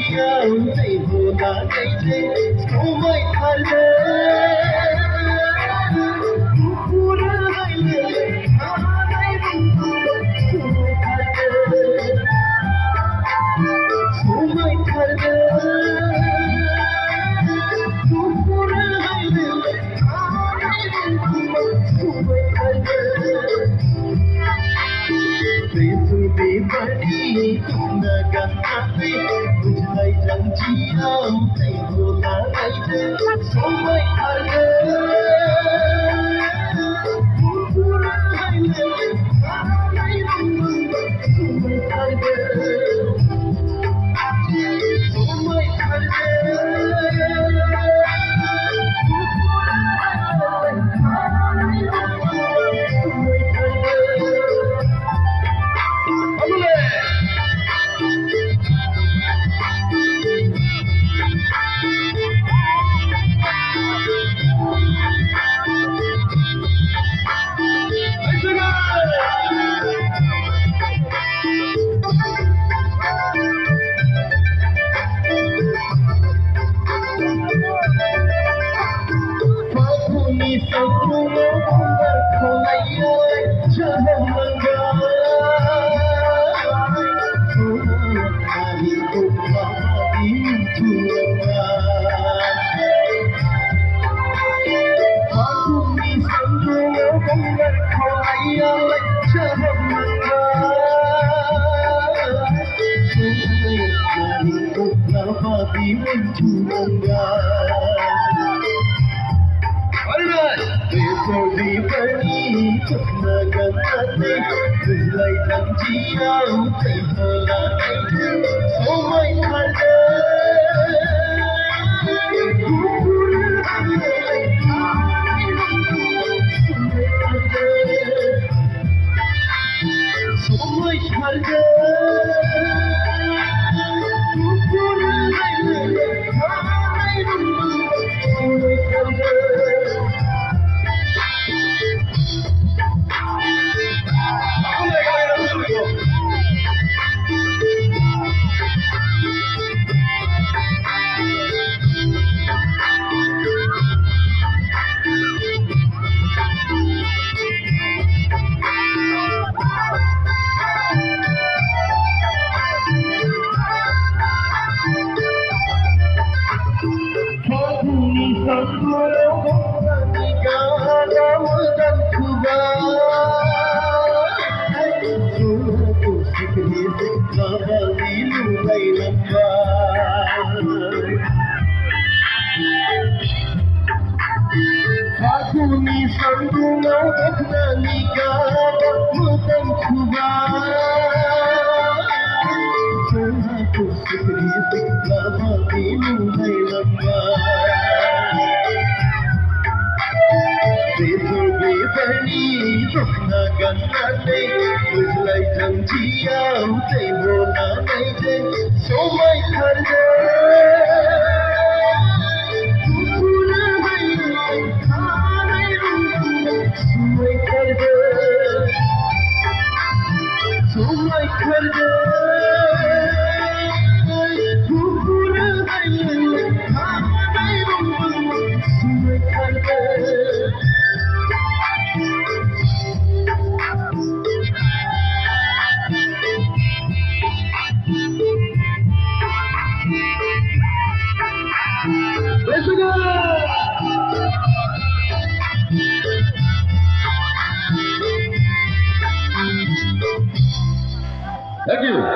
जियाव दै होनानै समाय थारदों गुफुर हायनो थानाय समाय थारदों समाय थारदों गुफुर हायनो थानाय समाय थारदों बेसुनि बानी तुमना गानानै बुझाय जानजियाव दै होनानै समाय थारदों गुफुर हायनो थानाय समाय थारदों समाय Besoli bani tukna ganate Bujlai janjiyaw दै होनानै समाय थारदों गुफुर हायनो थानाय समाय थारदों गुफुर हायनो थानाय समाय थारदों Aguni sandungaw nanigaw mutang kuba Sanaku sikri sikla dilunay lamba Besoli bani tukna ganate Bujlai janjiyaw दै होनानै समाय थारदों समाय थारदों गुफुर हायनो थानाय समाय थारदों Thank you.